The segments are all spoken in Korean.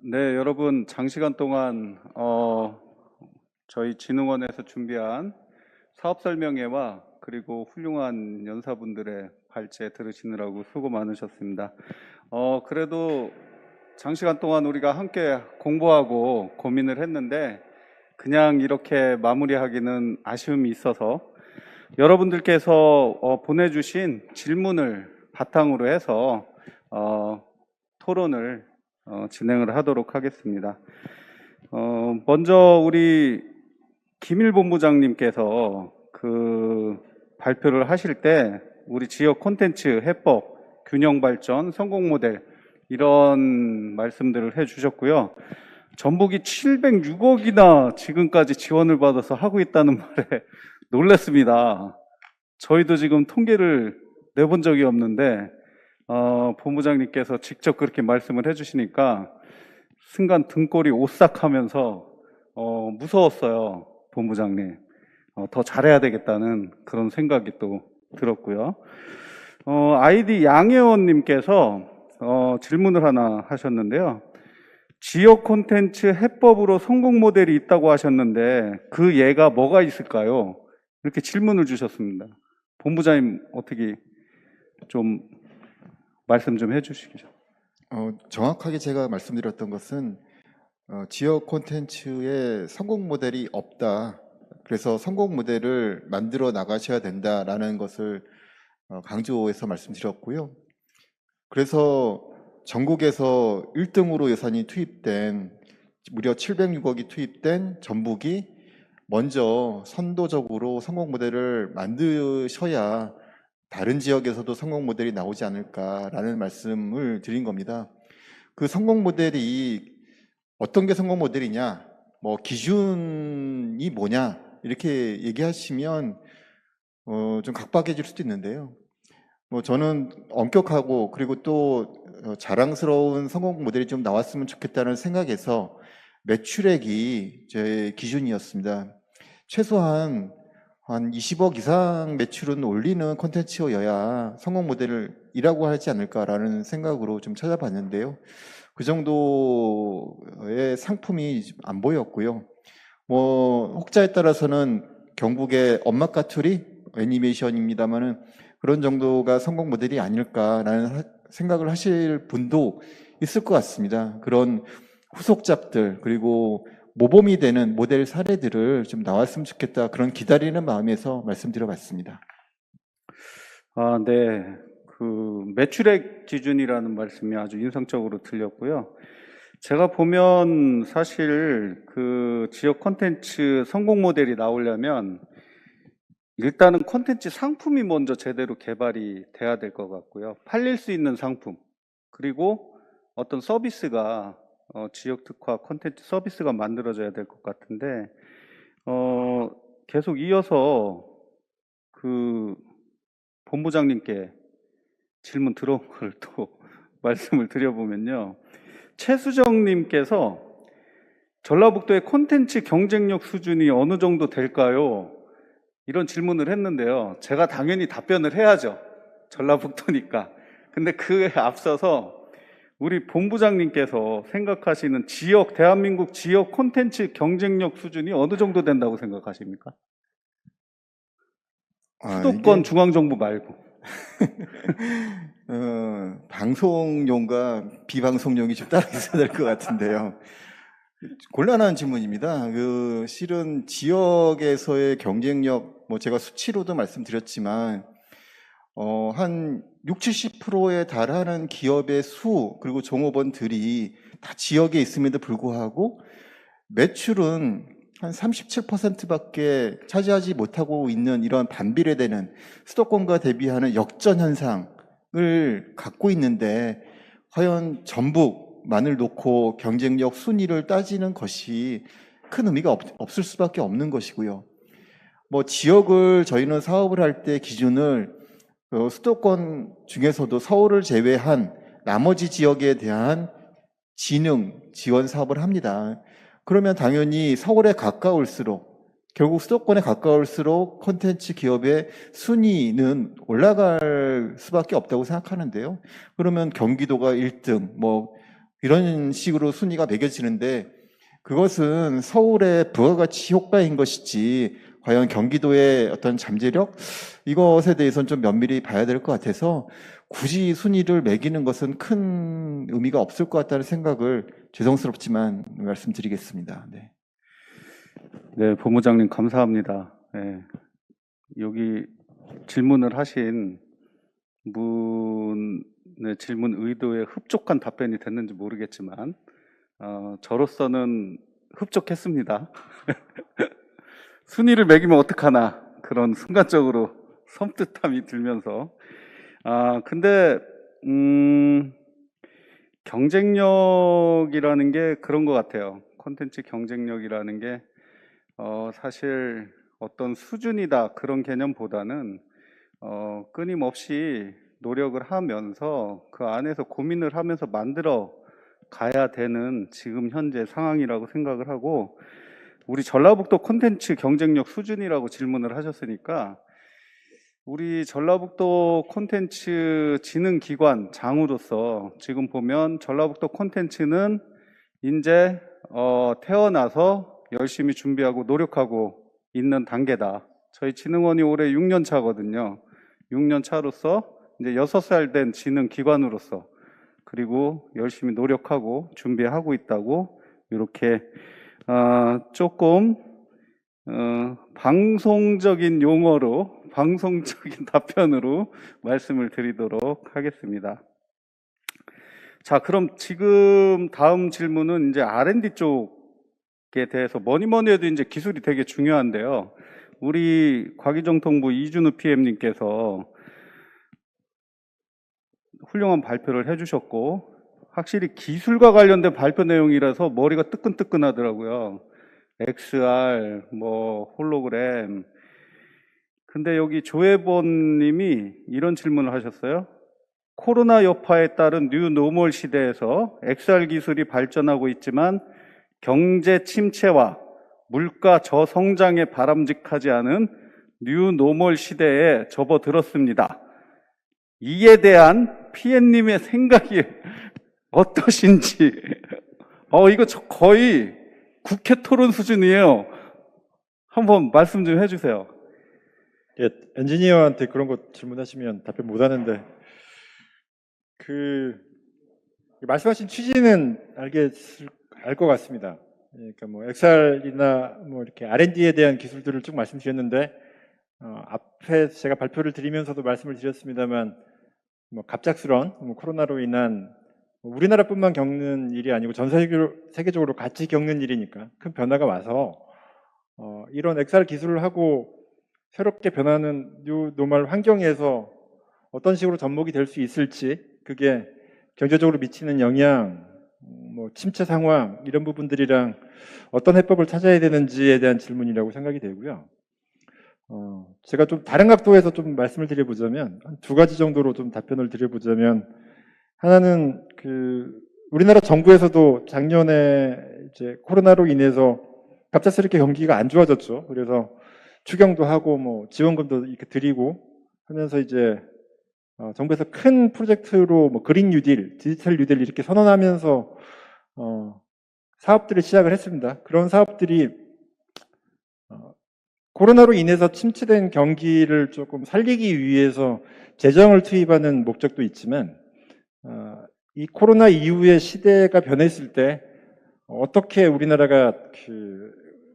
네, 여러분 장시간 동안 저희 진흥원에서 준비한 사업 설명회와 그리고 훌륭한 연사분들의 발제 들으시느라고 수고 많으셨습니다. 그래도 장시간 동안 우리가 함께 공부하고 고민을 했는데 그냥 이렇게 마무리하기는 아쉬움이 있어서 여러분들께서 보내주신 질문을 바탕으로 해서 토론을 진행을 하도록 하겠습니다. 먼저 우리 김일 본부장님께서 그 발표를 하실 때 우리 지역 콘텐츠 해법, 균형 발전, 성공 모델 이런 말씀들을 해주셨고요. 전북이 706억이나 지금까지 지원을 받아서 하고 있다는 말에 놀랐습니다. 저희도 지금 통계를 내본 적이 없는데 본부장님께서 직접 그렇게 말씀을 해주시니까 순간 등골이 오싹하면서 무서웠어요, 본부장님. 더 잘해야 되겠다는 그런 생각이 또 들었고요. 아이디 양혜원님께서 질문을 하나 하셨는데요. 지역 콘텐츠 해법으로 성공 모델이 있다고 하셨는데 그 예가 뭐가 있을까요? 이렇게 질문을 주셨습니다. 본부장님 어떻게 좀 말씀 좀 해주시죠. 정확하게 제가 말씀드렸던 것은 지역 콘텐츠의 성공 모델이 없다. 그래서 성공 모델을 만들어 나가셔야 된다라는 것을 강조해서 말씀드렸고요. 그래서 전국에서 1등으로 예산이 투입된 무려 706억이 투입된 전북이 먼저 선도적으로 성공 모델을 만드셔야 다른 지역에서도 성공 모델이 나오지 않을까라는 말씀을 드린 겁니다. 그 성공 모델이 어떤 게 성공 모델이냐, 뭐 기준이 뭐냐 이렇게 얘기하시면 좀 각박해질 수도 있는데요. 뭐 저는 엄격하고 그리고 또 자랑스러운 성공 모델이 좀 나왔으면 좋겠다는 생각에서 매출액이 제 기준이었습니다. 최소한 한 20억 이상 매출은 올리는 콘텐츠여야 성공 모델이라고 하지 않을까라는 생각으로 좀 찾아봤는데요. 그 정도의 상품이 안 보였고요. 뭐 혹자에 따라서는 경북의 엄마 까투리 애니메이션입니다만은 그런 정도가 성공 모델이 아닐까라는 생각을 하실 분도 있을 것 같습니다. 그런 후속작들 그리고 모범이 되는 모델 사례들을 좀 나왔으면 좋겠다 그런 기다리는 마음에서 말씀드려봤습니다. 네. 그 매출액 기준이라는 말씀이 아주 인상적으로 들렸고요. 제가 보면 사실 그 지역 콘텐츠 성공 모델이 나오려면 일단은 콘텐츠 상품이 먼저 제대로 개발이 돼야 될 것 같고요. 팔릴 수 있는 상품, 그리고 어떤 서비스가 지역 특화 콘텐츠 서비스가 만들어져야 될 것 같은데 계속 이어서 그 본부장님께 질문 들어온 걸 또 말씀을 드려보면요. 최수정님께서 전라북도의 콘텐츠 경쟁력 수준이 어느 정도 될까요? 이런 질문을 했는데요. 제가 당연히 답변을 해야죠. 전라북도니까. 근데 그에 앞서서 우리 본부장님께서 생각하시는 지역, 대한민국 지역 콘텐츠 경쟁력 수준이 어느 정도 된다고 생각하십니까? 수도권 중앙정부 말고. 방송용과 비방송용이 좀 따로 있어야 될 것 같은데요. 곤란한 질문입니다. 실은 지역에서의 경쟁력, 뭐 제가 수치로도 말씀드렸지만, 한 60, 70%에 달하는 기업의 수, 그리고 종업원들이 다 지역에 있음에도 불구하고 매출은 한 37%밖에 차지하지 못하고 있는 이런 반비례되는 수도권과 대비하는 역전 현상을 갖고 있는데 과연 전북만을 놓고 경쟁력 순위를 따지는 것이 큰 의미가 없을 수밖에 없는 것이고요. 뭐 지역을 저희는 사업을 할 때 기준을 수도권 중에서도 서울을 제외한 나머지 지역에 대한 지능 지원 사업을 합니다. 그러면 당연히 서울에 가까울수록 결국 수도권에 가까울수록 콘텐츠 기업의 순위는 올라갈 수밖에 없다고 생각하는데요. 그러면 경기도가 1등, 뭐 이런 식으로 순위가 매겨지는데 그것은 서울의 부가가치 효과인 것이지 과연 경기도의 어떤 잠재력? 이것에 대해서는 좀 면밀히 봐야 될 것 같아서 굳이 순위를 매기는 것은 큰 의미가 없을 것 같다는 생각을 죄송스럽지만 말씀드리겠습니다. 네. 네, 본부장님 감사합니다. 네, 여기 질문을 하신 분의 질문 의도에 흡족한 답변이 됐는지 모르겠지만 저로서는 흡족했습니다. 순위를 매기면 어떡하나 그런 순간적으로 섬뜩함이 들면서 근데 경쟁력이라는 게 그런 것 같아요. 콘텐츠 경쟁력이라는 게 사실 어떤 수준이다 그런 개념보다는 끊임없이 노력을 하면서 그 안에서 고민을 하면서 만들어 가야 되는 지금 현재 상황이라고 생각을 하고, 우리 전라북도 콘텐츠 경쟁력 수준이라고 질문을 하셨으니까 우리 전라북도 콘텐츠 진흥기관 장으로서 지금 보면 전라북도 콘텐츠는 이제 태어나서 열심히 준비하고 노력하고 있는 단계다. 저희 진흥원이 올해 6년 차거든요. 6년 차로서 이제 6살 된 진흥기관으로서 그리고 열심히 노력하고 준비하고 있다고 이렇게 조금 방송적인 용어로 방송적인 답변으로 말씀을 드리도록 하겠습니다. 자, 그럼 지금 다음 질문은 이제 R&D 쪽에 대해서 뭐니 해도 이제 기술이 되게 중요한데요. 우리 과기정통부 이준우 PM님께서 훌륭한 발표를 해주셨고, 확실히 기술과 관련된 발표 내용이라서 머리가 뜨끈뜨끈하더라고요. XR, 홀로그램. 근데 여기 조혜본 님이 이런 질문을 하셨어요. 코로나 여파에 따른 뉴 노멀 시대에서 XR 기술이 발전하고 있지만 경제 침체와 물가 저성장에 바람직하지 않은 뉴 노멀 시대에 접어들었습니다. 이에 대한 PN님의 생각이 어떠신지. 이거 거의 국회 토론 수준이에요. 한번 말씀 좀 해주세요. 예, 엔지니어한테 그런 거 질문하시면 답변 못 하는데, 말씀하신 취지는 알 것 같습니다. 그러니까 XR이나 이렇게 R&D에 대한 기술들을 쭉 말씀드렸는데, 앞에 제가 발표를 드리면서도 말씀을 드렸습니다만, 갑작스러운 코로나로 인한 우리나라뿐만 겪는 일이 아니고 전 세계적으로 같이 겪는 일이니까 큰 변화가 와서 이런 XR 기술을 하고 새롭게 변하는 뉴 노멀 환경에서 어떤 식으로 접목이 될 수 있을지, 그게 경제적으로 미치는 영향, 침체 상황 이런 부분들이랑 어떤 해법을 찾아야 되는지에 대한 질문이라고 생각이 되고요. 제가 좀 다른 각도에서 좀 말씀을 드려보자면 한 두 가지 정도로 좀 답변을 드려보자면, 하나는 우리나라 정부에서도 작년에 이제 코로나로 인해서 갑작스럽게 경기가 안 좋아졌죠. 그래서 추경도 하고 지원금도 이렇게 드리고 하면서 이제 정부에서 큰 프로젝트로 그린 뉴딜, 디지털 뉴딜 이렇게 선언하면서 사업들을 시작을 했습니다. 그런 사업들이 코로나로 인해서 침체된 경기를 조금 살리기 위해서 재정을 투입하는 목적도 있지만, 이 코로나 이후의 시대가 변했을 때 어떻게 우리나라가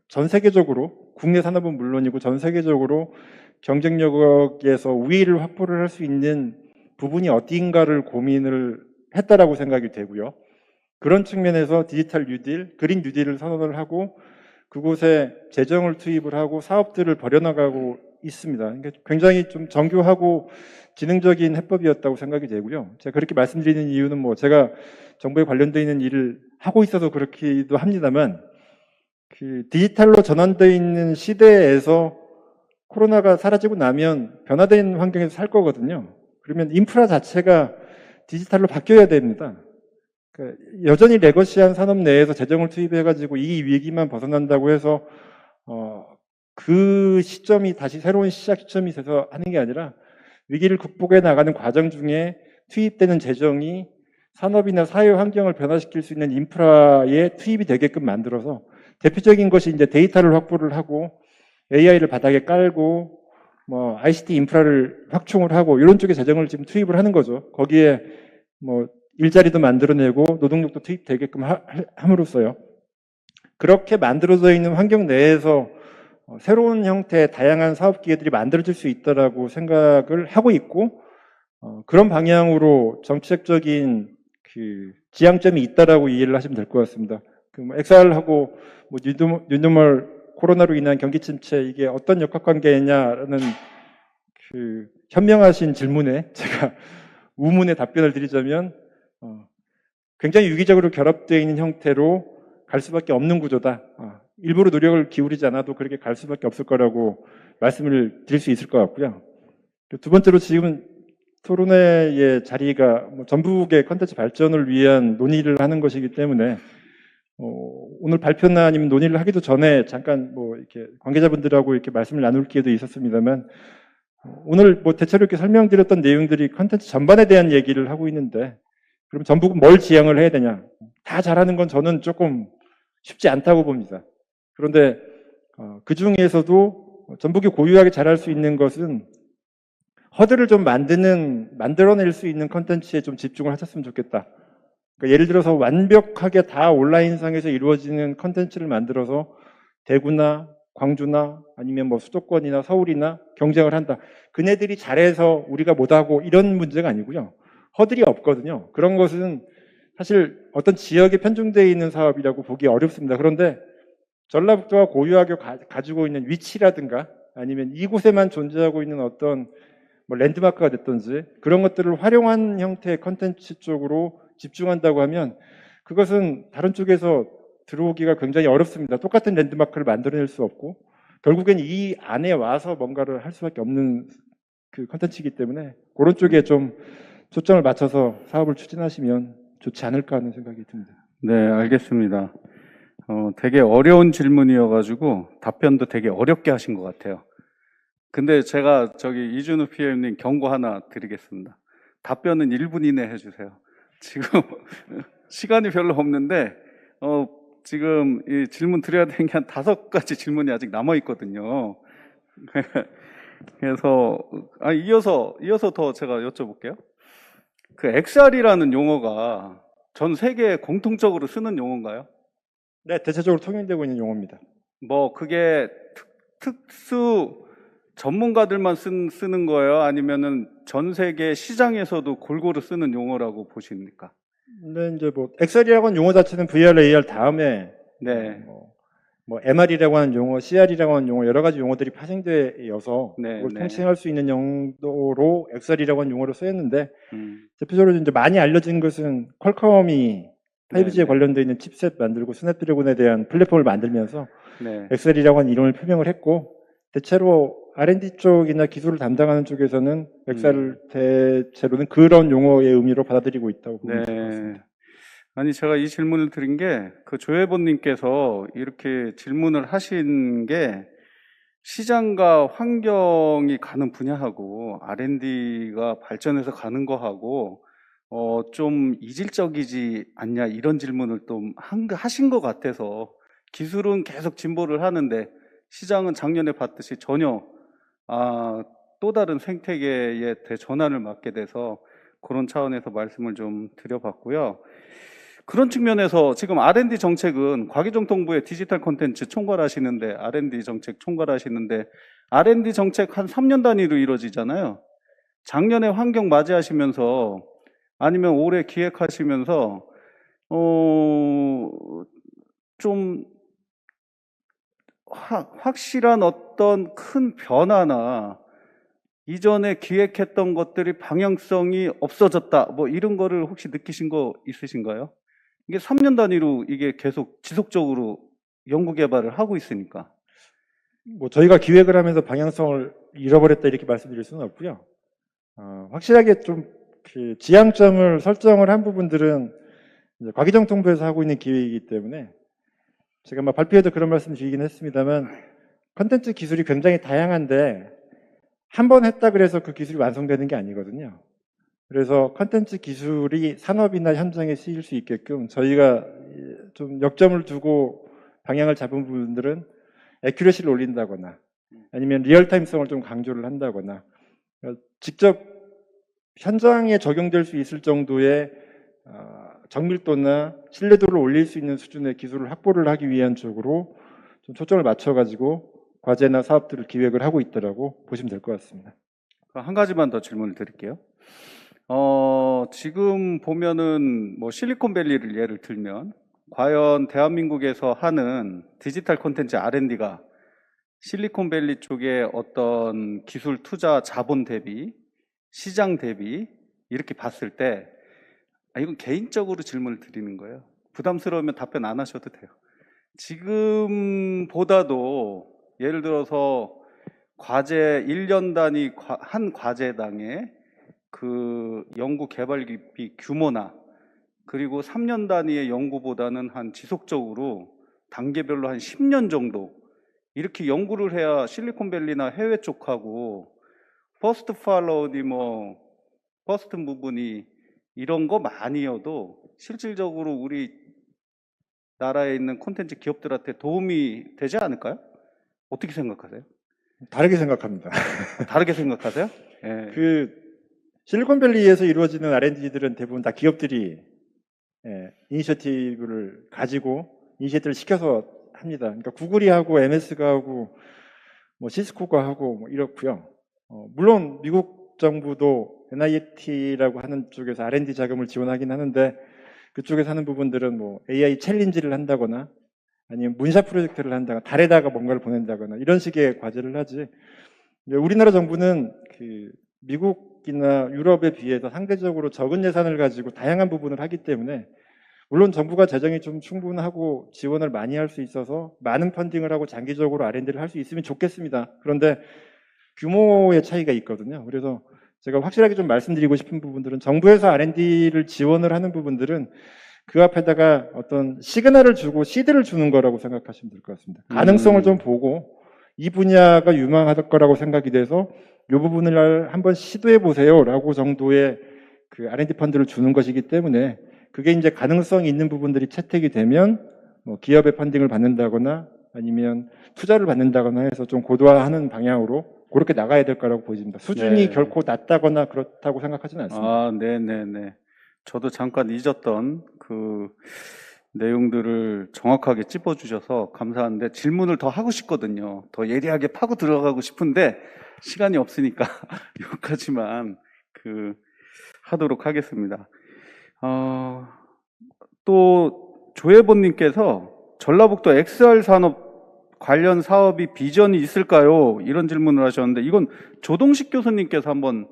전 세계적으로, 국내 산업은 물론이고 전 세계적으로 경쟁력에서 우위를 확보를 할 수 있는 부분이 어딘가를 고민을 했다라고 생각이 되고요. 그런 측면에서 디지털 뉴딜, 그린 뉴딜을 선언을 하고 그곳에 재정을 투입을 하고 사업들을 벌여나가고 있습니다. 그러니까 굉장히 좀 정교하고 지능적인 해법이었다고 생각이 되고요. 제가 그렇게 말씀드리는 이유는 제가 정부에 관련되어 있는 일을 하고 있어서 그렇기도 합니다만, 디지털로 전환되어 있는 시대에서 코로나가 사라지고 나면 변화된 환경에서 살 거거든요. 그러면 인프라 자체가 디지털로 바뀌어야 됩니다. 여전히 레거시한 산업 내에서 재정을 투입해가지고 이 위기만 벗어난다고 해서 그 시점이 다시 새로운 시작 시점이 돼서 하는 게 아니라, 위기를 극복해 나가는 과정 중에 투입되는 재정이 산업이나 사회 환경을 변화시킬 수 있는 인프라에 투입이 되게끔 만들어서 대표적인 것이 이제 데이터를 확보를 하고 AI를 바닥에 깔고 뭐 ICT 인프라를 확충을 하고 이런 쪽에 재정을 지금 투입을 하는 거죠. 거기에 뭐 일자리도 만들어내고 노동력도 투입되게끔 함으로써요. 그렇게 만들어져 있는 환경 내에서 새로운 형태의 다양한 사업 기회들이 만들어질 수 있다라고 생각을 하고 있고 그런 방향으로 정책적인 그 지향점이 있다라고 이해를 하시면 될 것 같습니다. 뭐 XR하고 뭐 뉴노멀 코로나로 인한 경기 침체 이게 어떤 역학관계냐라는 그 현명하신 질문에 제가 우문의 답변을 드리자면 굉장히 유기적으로 결합되어 있는 형태로 갈 수밖에 없는 구조다. 일부러 노력을 기울이지 않아도 그렇게 갈 수밖에 없을 거라고 말씀을 드릴 수 있을 것 같고요. 두 번째로 지금 토론회의 자리가 뭐 전북의 컨텐츠 발전을 위한 논의를 하는 것이기 때문에 오늘 발표나 아니면 논의를 하기도 전에 잠깐 뭐 이렇게 관계자분들하고 이렇게 말씀을 나눌 기회도 있었습니다만 오늘 뭐 대체로 이렇게 설명드렸던 내용들이 컨텐츠 전반에 대한 얘기를 하고 있는데 그럼 전북은 뭘 지향을 해야 되냐? 다 잘하는 건 저는 조금 쉽지 않다고 봅니다. 그런데 그 중에서도 전북이 고유하게 잘할 수 있는 것은 허들을 좀 만들어낼 수 있는 컨텐츠에 좀 집중을 하셨으면 좋겠다. 그러니까 예를 들어서 완벽하게 다 온라인상에서 이루어지는 컨텐츠를 만들어서 대구나 광주나 아니면 뭐 수도권이나 서울이나 경쟁을 한다. 그네들이 잘해서 우리가 못하고 이런 문제가 아니고요. 허들이 없거든요. 그런 것은 사실 어떤 지역에 편중되어 있는 사업이라고 보기 어렵습니다. 그런데 전라북도가 고유하게 가지고 있는 위치라든가 아니면 이곳에만 존재하고 있는 어떤 뭐 랜드마크가 됐든지 그런 것들을 활용한 형태의 컨텐츠 쪽으로 집중한다고 하면 그것은 다른 쪽에서 들어오기가 굉장히 어렵습니다. 똑같은 랜드마크를 만들어낼 수 없고 결국엔 이 안에 와서 뭔가를 할 수밖에 없는 그 컨텐츠이기 때문에 그런 쪽에 좀 초점을 맞춰서 사업을 추진하시면 좋지 않을까 하는 생각이 듭니다. 네, 알겠습니다. 되게 어려운 질문이어가지고 답변도 되게 어렵게 하신 것 같아요. 근데 제가 저기 이준우 PM님 경고 하나 드리겠습니다. 답변은 1분 이내 해주세요. 지금 시간이 별로 없는데 지금 이 질문 드려야 되는 게 한 5가지 질문이 아직 남아 있거든요. 그래서 이어서 더 제가 여쭤볼게요. 그 XR이라는 용어가 전 세계에 공통적으로 쓰는 용어인가요? 네, 대체적으로 통용되고 있는 용어입니다. 뭐 그게 특수 전문가들만 쓰는 거예요? 아니면은 전 세계 시장에서도 골고루 쓰는 용어라고 보십니까? 근데 이제 뭐 XR이라고 하는 용어 자체는 VR, AR 다음에 네. 뭐 MR이라고 하는 용어, CR이라고 하는 용어 여러 가지 용어들이 파생되어서 네, 그걸 네. 통칭할 수 있는 용도로 XR이라고 하는 용어를 쓰였는데 대표적으로 이제 많이 알려진 것은 퀄컴이 5G에 네. 관련되어 있는 칩셋 만들고 스냅드래곤에 대한 플랫폼을 만들면서 네. XR이라고 하는 이름을 표명을 했고 대체로 R&D 쪽이나 기술을 담당하는 쪽에서는 XR을 대체로는 그런 용어의 의미로 받아들이고 있다고 보면 될 것 네. 같습니다. 아니 제가 이 질문을 드린 게 그 조혜본님께서 이렇게 질문을 하신 게 시장과 환경이 가는 분야하고 R&D가 발전해서 가는 거하고 좀 이질적이지 않냐 이런 질문을 또 하신 것 같아서 기술은 계속 진보를 하는데 시장은 작년에 봤듯이 전혀 또 다른 생태계의 대전환을 맞게 돼서 그런 차원에서 말씀을 좀 드려봤고요. 그런 측면에서 지금 R&D 정책은 과기정통부의 디지털 콘텐츠 총괄하시는데 R&D 정책 총괄하시는데 R&D 정책 한 3년 단위로 이루어지잖아요. 작년에 환경 맞이하시면서 아니면 올해 기획하시면서 좀 확실한 어떤 큰 변화나 이전에 기획했던 것들이 방향성이 없어졌다 뭐 이런 거를 혹시 느끼신 거 있으신가요? 이게 3년 단위로 이게 계속 지속적으로 연구 개발을 하고 있으니까. 뭐 저희가 기획을 하면서 방향성을 잃어버렸다 이렇게 말씀드릴 수는 없고요. 확실하게 좀 그 지향점을 설정을 한 부분들은 이제 과기정통부에서 하고 있는 기획이기 때문에 제가 막 발표에도 그런 말씀 드리긴 했습니다만 컨텐츠 기술이 굉장히 다양한데 한 번 했다 그래서 그 기술이 완성되는 게 아니거든요. 그래서 컨텐츠 기술이 산업이나 현장에 쓰일 수 있게끔 저희가 좀 역점을 두고 방향을 잡은 부분들은 애큐레시를 올린다거나 아니면 리얼타임성을 좀 강조를 한다거나 직접 현장에 적용될 수 있을 정도의 정밀도나 신뢰도를 올릴 수 있는 수준의 기술을 확보를 하기 위한 쪽으로 좀 초점을 맞춰가지고 과제나 사업들을 기획을 하고 있다라고 보시면 될 것 같습니다. 한 가지만 더 질문을 드릴게요. 지금 보면은 뭐 실리콘밸리를 예를 들면 과연 대한민국에서 하는 디지털 콘텐츠 R&D가 실리콘밸리 쪽에 어떤 기술 투자 자본 대비, 시장 대비 이렇게 봤을 때 이건 개인적으로 질문을 드리는 거예요. 부담스러우면 답변 안 하셔도 돼요. 지금보다도 예를 들어서 과제 1년 단위 한 과제당의 그 연구 개발비 규모나 그리고 3년 단위의 연구보다는 한 지속적으로 단계별로 한 10년 정도 이렇게 연구를 해야 실리콘밸리나 해외 쪽하고 퍼스트 팔로우니 뭐 퍼스트 무브니 이런 거 많이여도 실질적으로 우리 나라에 있는 콘텐츠 기업들한테 도움이 되지 않을까요? 어떻게 생각하세요? 다르게 생각합니다. 다르게 생각하세요? 예. 그 실리콘밸리에서 이루어지는 R&D들은 대부분 다 기업들이 이니셔티브를 가지고 이니셔티브를 시켜서 합니다. 그러니까 구글이 하고 MS가 하고 뭐 시스코가 하고 뭐 이렇고요. 물론 미국 정부도 NIT라고 하는 쪽에서 R&D 자금을 지원하긴 하는데 그쪽에서 하는 부분들은 뭐 AI 챌린지를 한다거나 아니면 문샷 프로젝트를 한다거나 달에다가 뭔가를 보낸다거나 이런 식의 과제를 하지. 우리나라 정부는 그 미국이나 유럽에 비해서 상대적으로 적은 예산을 가지고 다양한 부분을 하기 때문에 물론 정부가 재정이 좀 충분하고 지원을 많이 할 수 있어서 많은 펀딩을 하고 장기적으로 R&D를 할 수 있으면 좋겠습니다. 그런데 규모의 차이가 있거든요. 그래서 제가 확실하게 좀 말씀드리고 싶은 부분들은 정부에서 R&D를 지원을 하는 부분들은 그 앞에다가 어떤 시그널을 주고 시드를 주는 거라고 생각하시면 될 것 같습니다. 가능성을 좀 보고 이 분야가 유망할 거라고 생각이 돼서 이 부분을 한번 시도해 보세요라고 정도의 그 R&D 펀드를 주는 것이기 때문에 그게 이제 가능성이 있는 부분들이 채택이 되면 뭐 기업의 펀딩을 받는다거나 아니면 투자를 받는다거나 해서 좀 고도화하는 방향으로 그렇게 나가야 될 거라고 보입니다. 수준이 네. 결코 낮다거나 그렇다고 생각하지는 않습니다. 네네네. 저도 잠깐 잊었던 그 내용들을 정확하게 짚어주셔서 감사한데 질문을 더 하고 싶거든요. 더 예리하게 파고 들어가고 싶은데 시간이 없으니까 여기까지만 하도록 하겠습니다. 또 조혜본님께서 전라북도 XR 산업 관련 사업이 비전이 있을까요? 이런 질문을 하셨는데 이건 조동식 교수님께서 한번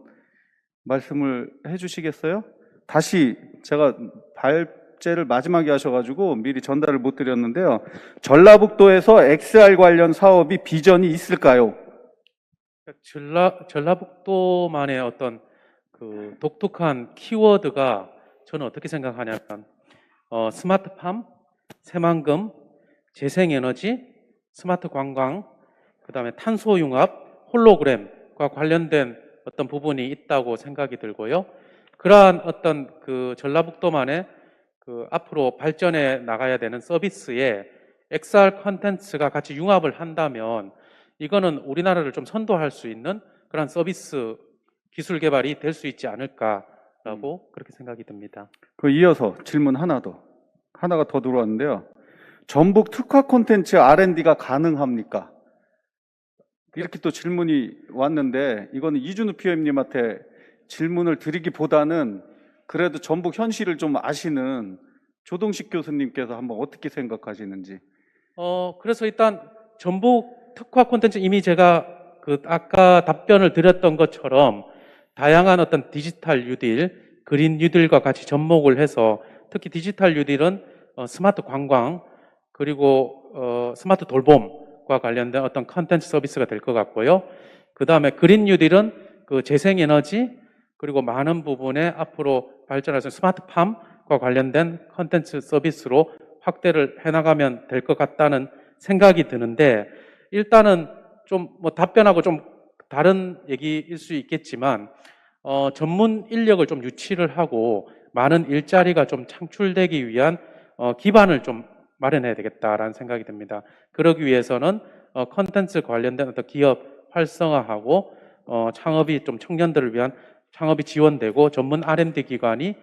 말씀을 해주시겠어요? 다시 제가 발제를 마지막에 하셔가지고 미리 전달을 못 드렸는데요. 전라북도에서 XR 관련 사업이 비전이 있을까요? 전라북도만의 어떤 그 독특한 키워드가 저는 어떻게 생각하냐면 스마트팜, 새만금, 재생에너지, 스마트 관광, 그다음에 탄소융합, 홀로그램과 관련된 어떤 부분이 있다고 생각이 들고요. 그러한 어떤 그 전라북도만의 그 앞으로 발전해 나가야 되는 서비스에 XR 컨텐츠가 같이 융합을 한다면 이거는 우리나라를 좀 선도할 수 있는 그런 서비스 기술 개발이 될 수 있지 않을까라고 그렇게 생각이 듭니다. 이어서 질문 하나가 더 들어왔는데요. 전북 특화 콘텐츠 R&D가 가능합니까? 이렇게 또 질문이 왔는데 이거는 이준우 PM님한테 질문을 드리기보다는 그래도 전북 현실을 좀 아시는 조동식 교수님께서 한번 어떻게 생각하시는지. 그래서 일단 전북 특화 콘텐츠 이미 제가 아까 답변을 드렸던 것처럼 다양한 어떤 디지털 뉴딜, 그린 뉴딜과 같이 접목을 해서 특히 디지털 뉴딜은 스마트 관광 그리고 스마트 돌봄과 관련된 어떤 컨텐츠 서비스가 될 것 같고요. 그 다음에 그린 뉴딜은 그 재생에너지 그리고 많은 부분에 앞으로 발전해서 스마트팜과 관련된 컨텐츠 서비스로 확대를 해나가면 될 것 같다는 생각이 드는데 일단은 좀 뭐 답변하고 좀 다른 얘기일 수 있겠지만 전문 인력을 좀 유치를 하고 많은 일자리가 좀 창출되기 위한 기반을 좀 마련해야 되겠다라는 생각이 듭니다. 그러기 위해서는 컨텐츠 관련된 어떤 기업 활성화하고 창업이 좀 청년들을 위한 창업이 지원되고 전문 R&D 기관이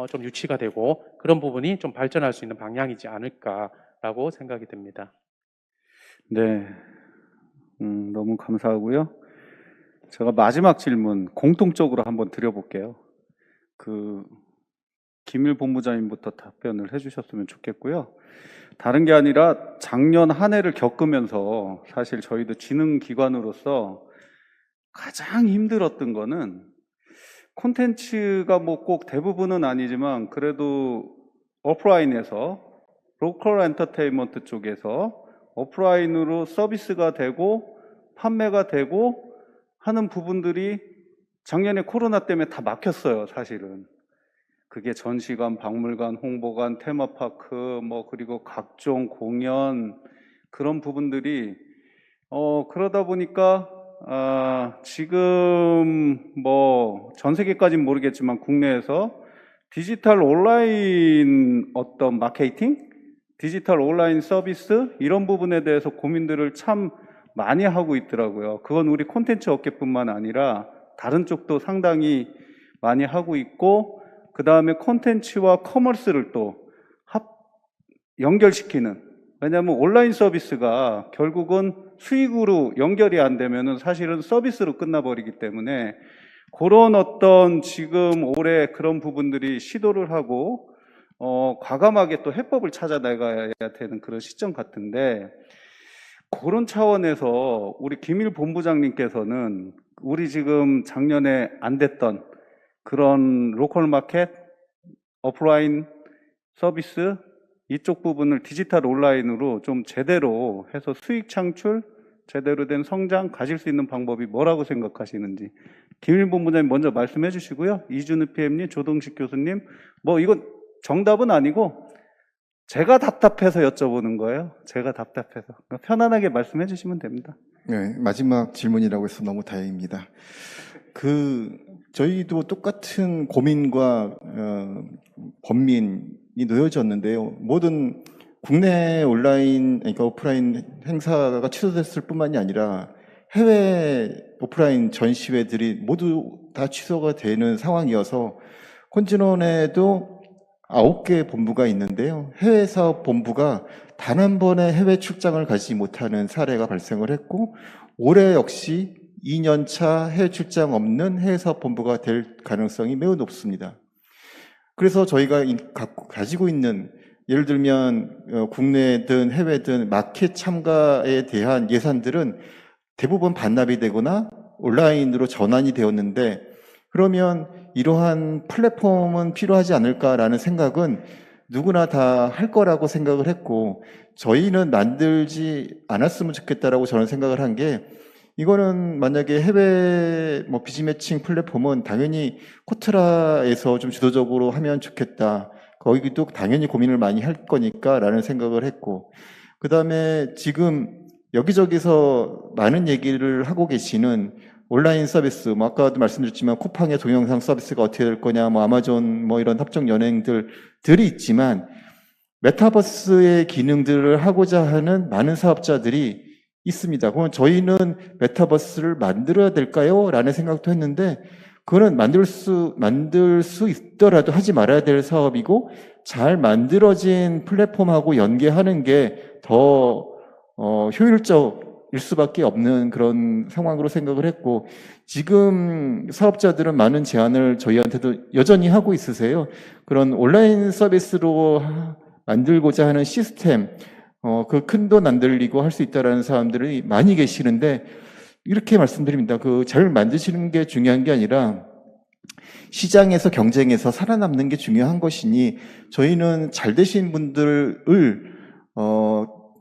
좀 유치가 되고 그런 부분이 좀 발전할 수 있는 방향이지 않을까라고 생각이 듭니다. 네, 너무 감사하고요. 제가 마지막 질문 공통적으로 한번 드려볼게요. 김일 본부장님부터 답변을 해주셨으면 좋겠고요. 다른 게 아니라 작년 한 해를 겪으면서 사실 저희도 지능기관으로서 가장 힘들었던 거는 콘텐츠가 뭐 꼭 대부분은 아니지만 그래도 오프라인에서 로컬 엔터테인먼트 쪽에서 오프라인으로 서비스가 되고 판매가 되고 하는 부분들이 작년에 코로나 때문에 다 막혔어요, 사실은. 그게 전시관, 박물관, 홍보관, 테마파크, 그리고 각종 공연, 그런 부분들이, 그러다 보니까, 지금 전 세계까지는 모르겠지만 국내에서 디지털 온라인 어떤 마케팅? 디지털 온라인 서비스? 이런 부분에 대해서 고민들을 참 많이 하고 있더라고요. 그건 우리 콘텐츠 업계뿐만 아니라 다른 쪽도 상당히 많이 하고 있고, 그 다음에 콘텐츠와 커머스를 또 연결시키는, 왜냐하면 온라인 서비스가 결국은 수익으로 연결이 안 되면은 사실은 서비스로 끝나버리기 때문에 그런 어떤 지금 올해 그런 부분들이 시도를 하고 과감하게 또 해법을 찾아나가야 되는 그런 시점 같은데, 그런 차원에서 우리 김일 본부장님께서는 우리 지금 작년에 안 됐던 그런 로컬 마켓, 오프라인 서비스 이쪽 부분을 디지털 온라인으로 좀 제대로 해서 수익 창출, 제대로 된 성장 가질 수 있는 방법이 뭐라고 생각하시는지 김일 본부장님 먼저 말씀해 주시고요. 이준우 PM님, 조동식 교수님, 이건 정답은 아니고 제가 답답해서 여쭤보는 거예요. 제가 답답해서. 편안하게 말씀해 주시면 됩니다. 네, 마지막 질문이라고 해서 너무 다행입니다. 저희도 똑같은 고민과 번민이 놓여졌는데요. 모든 국내 온라인, 그러니까 오프라인 행사가 취소됐을 뿐만이 아니라 해외 오프라인 전시회들이 모두 다 취소가 되는 상황이어서 콘진원에도 9개 본부가 있는데요. 해외 사업 본부가 단 한 번의 해외 출장을 가지 못하는 사례가 발생을 했고, 올해 역시 2년차 해외 출장 없는 해외 사업 본부가 될 가능성이 매우 높습니다. 그래서 저희가 가지고 있는, 예를 들면 국내든 해외든 마켓 참가에 대한 예산들은 대부분 반납이 되거나 온라인으로 전환이 되었는데, 그러면 이러한 플랫폼은 필요하지 않을까라는 생각은 누구나 다 할 거라고 생각을 했고, 저희는 만들지 않았으면 좋겠다라고 저는 생각을 한 게, 이거는 만약에 해외 비즈매칭 플랫폼은 당연히 코트라에서 좀 주도적으로 하면 좋겠다. 거기도 당연히 고민을 많이 할 거니까 라는 생각을 했고, 그 다음에 지금 여기저기서 많은 얘기를 하고 계시는 온라인 서비스, 아까도 말씀드렸지만 쿠팡의 동영상 서비스가 어떻게 될 거냐, 아마존 이런 합종 연행들이 있지만, 메타버스의 기능들을 하고자 하는 많은 사업자들이 있습니다. 그럼 저희는 메타버스를 만들어야 될까요? 라는 생각도 했는데, 그거는 만들 수 있더라도 하지 말아야 될 사업이고, 잘 만들어진 플랫폼하고 연계하는 게 더 효율적일 수밖에 없는 그런 상황으로 생각을 했고, 지금 사업자들은 많은 제안을 저희한테도 여전히 하고 있으세요. 그런 온라인 서비스로 만들고자 하는 시스템, 그 큰 돈 안 들리고 할 수 있다라는 사람들이 많이 계시는데, 이렇게 말씀드립니다. 잘 만드시는 게 중요한 게 아니라 시장에서 경쟁해서 살아남는 게 중요한 것이니, 저희는 잘 되신 분들을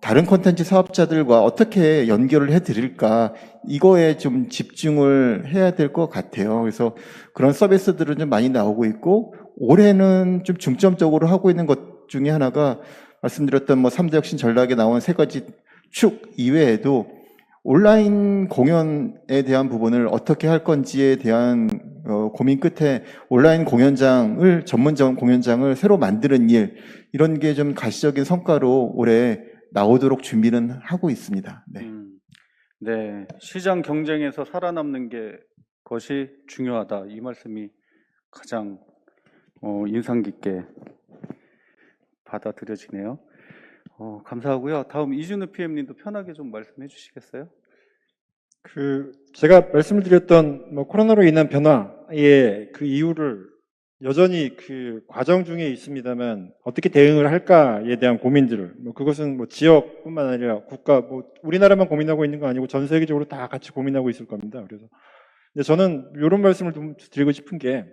다른 콘텐츠 사업자들과 어떻게 연결을 해드릴까, 이거에 좀 집중을 해야 될 것 같아요. 그래서 그런 서비스들은 좀 많이 나오고 있고, 올해는 좀 중점적으로 하고 있는 것 중에 하나가 말씀드렸던 3대 혁신 전략에 나온 3가지 축 이외에도 온라인 공연에 대한 부분을 어떻게 할 건지에 대한 고민 끝에 온라인 공연장을, 전문적 공연장을 새로 만드는 일, 이런 게 좀 가시적인 성과로 올해 나오도록 준비는 하고 있습니다. 네. 네, 시장 경쟁에서 살아남는 게 것이 중요하다. 이 말씀이 가장 인상 깊게 받아들여지네요. 감사하고요. 다음 이준우 PM님도 편하게 좀 말씀해 주시겠어요? 제가 말씀을 드렸던 코로나로 인한 변화의 그 이유를 여전히 그 과정 중에 있습니다만 어떻게 대응을 할까에 대한 고민들을 그것은 지역뿐만 아니라 국가 우리나라만 고민하고 있는 거 아니고 전 세계적으로 다 같이 고민하고 있을 겁니다. 그래서 근데 저는 이런 말씀을 좀 드리고 싶은 게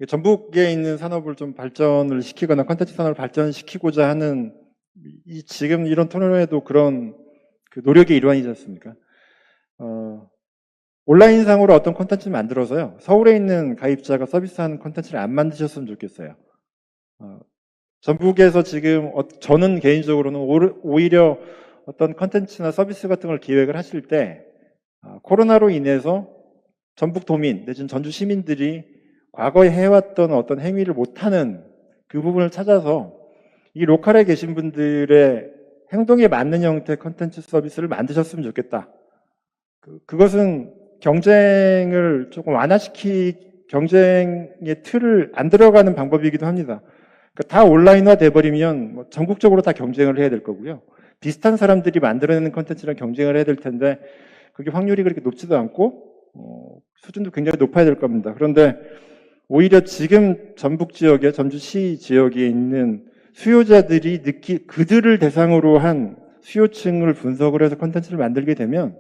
전북에 있는 산업을 좀 발전을 시키거나 콘텐츠 산업을 발전시키고자 하는 지금 이런 토론회도 그런 그 노력의 일환이지 않습니까? 온라인상으로 어떤 콘텐츠를 만들어서요, 서울에 있는 가입자가 서비스하는 콘텐츠를 안 만드셨으면 좋겠어요. 전북에서 지금 저는 개인적으로는 오히려 어떤 콘텐츠나 서비스 같은 걸 기획을 하실 때 코로나로 인해서 전북 도민 내지는 전주 시민들이 과거에 해왔던 어떤 행위를 못하는 그 부분을 찾아서 이 로컬에 계신 분들의 행동에 맞는 형태의 콘텐츠 서비스를 만드셨으면 좋겠다. 그것은 경쟁을 조금 경쟁의 틀을 안 들어가는 방법이기도 합니다. 그러니까 다 온라인화 돼버리면 전국적으로 다 경쟁을 해야 될 거고요. 비슷한 사람들이 만들어내는 콘텐츠랑 경쟁을 해야 될 텐데 그게 확률이 그렇게 높지도 않고 수준도 굉장히 높아야 될 겁니다. 그런데 오히려 지금 전북 지역에, 전주시 지역에 있는 수요자들이 그들을 대상으로 한 수요층을 분석을 해서 콘텐츠를 만들게 되면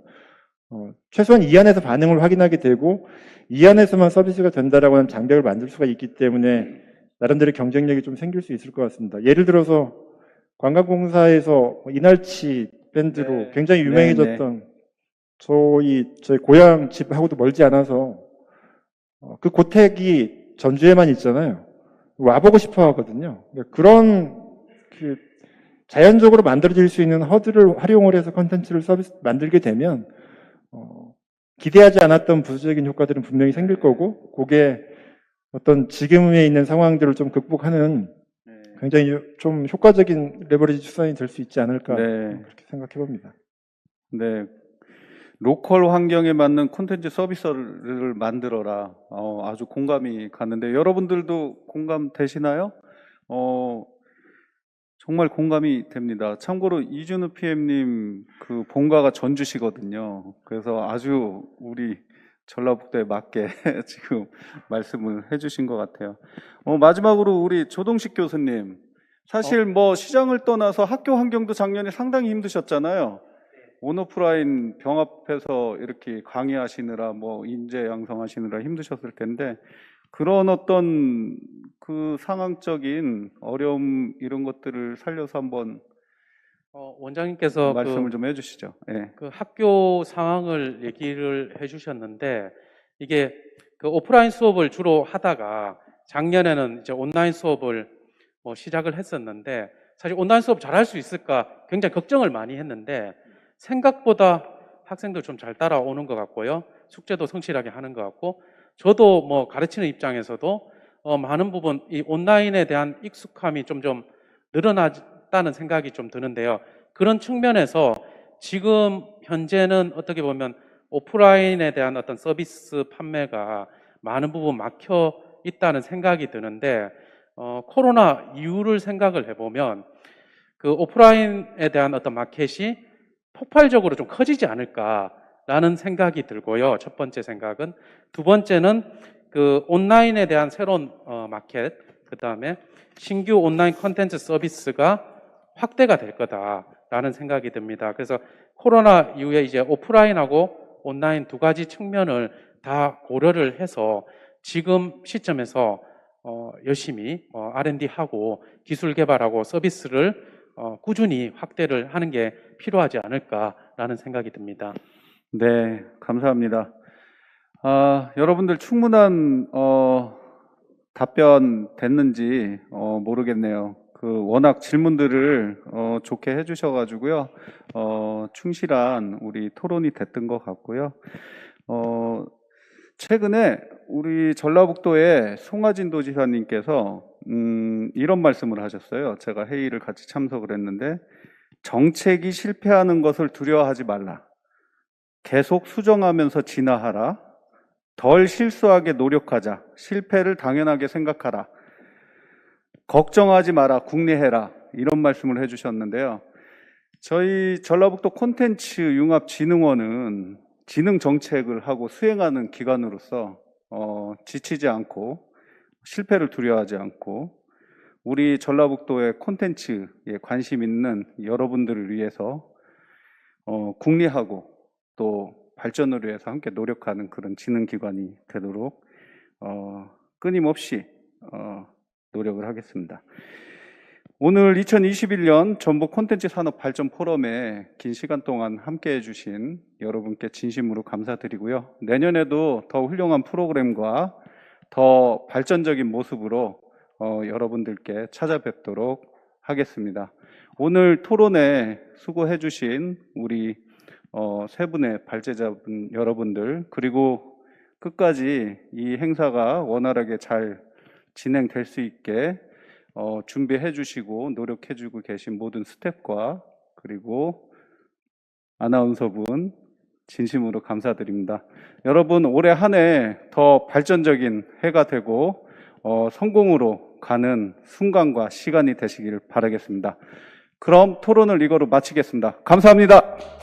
최소한 이 안에서 반응을 확인하게 되고 이 안에서만 서비스가 된다라고 하는 장벽을 만들 수가 있기 때문에 나름대로 경쟁력이 좀 생길 수 있을 것 같습니다. 예를 들어서 관광공사에서 이날치 밴드로 굉장히 유명해졌던 저희 고향 집하고도 멀지 않아서 그 고택이 전주에만 있잖아요. 와보고 싶어 하거든요. 그런 자연적으로 만들어질 수 있는 허들을 활용을 해서 콘텐츠를 만들게 되면 기대하지 않았던 부수적인 효과들은 분명히 생길 거고 그게 어떤 지금에 있는 상황들을 좀 극복하는 굉장히 좀 효과적인 레버리지 수단이 될 수 있지 않을까 그렇게 생각해 봅니다. 네. 로컬 환경에 맞는 콘텐츠 서비스를 만들어라. 아주 공감이 가는데 여러분들도 공감되시나요? 정말 공감이 됩니다. 참고로 이준우 PM님 그 본가가 전주시거든요. 그래서 아주 우리 전라북도에 맞게 지금 말씀을 해주신 것 같아요. 마지막으로 우리 조동식 교수님, 사실 시장을 떠나서 학교 환경도 작년에 상당히 힘드셨잖아요. 온오프라인 병합해서 이렇게 강의하시느라 인재 양성하시느라 힘드셨을 텐데 그런 어떤 그 상황적인 어려움 이런 것들을 살려서 한번 원장님께서 말씀을 좀 해주시죠. 네. 그 학교 상황을 얘기를 해주셨는데 이게 그 오프라인 수업을 주로 하다가 작년에는 이제 온라인 수업을 시작을 했었는데 사실 온라인 수업 잘할 수 있을까 굉장히 걱정을 많이 했는데 생각보다 학생들 좀 잘 따라오는 것 같고요. 숙제도 성실하게 하는 것 같고 저도 가르치는 입장에서도 많은 부분 이 온라인에 대한 익숙함이 좀 늘어났다는 생각이 좀 드는데요. 그런 측면에서 지금 현재는 어떻게 보면 오프라인에 대한 어떤 서비스 판매가 많은 부분 막혀 있다는 생각이 드는데 코로나 이후를 생각을 해보면 그 오프라인에 대한 어떤 마켓이 폭발적으로 좀 커지지 않을까라는 생각이 들고요. 첫 번째 생각은. 두 번째는 그 온라인에 대한 새로운 마켓, 그 다음에 신규 온라인 콘텐츠 서비스가 확대가 될 거다라는 생각이 듭니다. 그래서 코로나 이후에 이제 오프라인하고 온라인 두 가지 측면을 다 고려를 해서 지금 시점에서 열심히 R&D하고 기술 개발하고 서비스를 꾸준히 확대를 하는 게 필요하지 않을까라는 생각이 듭니다. 네, 감사합니다. 여러분들 충분한 답변 됐는지 모르겠네요. 워낙 질문들을 좋게 해주셔가지고요. 충실한 우리 토론이 됐던 것 같고요. 최근에 우리 전라북도의 송하진 도지사님께서 이런 말씀을 하셨어요. 제가 회의를 같이 참석을 했는데, 정책이 실패하는 것을 두려워하지 말라. 계속 수정하면서 진화하라. 덜 실수하게 노력하자. 실패를 당연하게 생각하라. 걱정하지 마라. 국리해라. 이런 말씀을 해주셨는데요. 저희 전라북도 콘텐츠 융합진흥원은 진흥 정책을 하고 수행하는 기관으로서 지치지 않고 실패를 두려워하지 않고 우리 전라북도의 콘텐츠에 관심 있는 여러분들을 위해서 국리하고 또 발전을 위해서 함께 노력하는 그런 진흥기관이 되도록 끊임없이 노력을 하겠습니다. 오늘 2021년 전북 콘텐츠 산업 발전 포럼에 긴 시간 동안 함께 해주신 여러분께 진심으로 감사드리고요. 내년에도 더 훌륭한 프로그램과 더 발전적인 모습으로 여러분들께 찾아뵙도록 하겠습니다. 오늘 토론에 수고해주신 우리 세 분의 발제자분 여러분들, 그리고 끝까지 이 행사가 원활하게 잘 진행될 수 있게 준비해 주시고 노력해 주고 계신 모든 스태프과 그리고 아나운서분 진심으로 감사드립니다. 여러분, 올해 한 해 더 발전적인 해가 되고 성공으로 가는 순간과 시간이 되시길 바라겠습니다. 그럼 토론을 이거로 마치겠습니다. 감사합니다.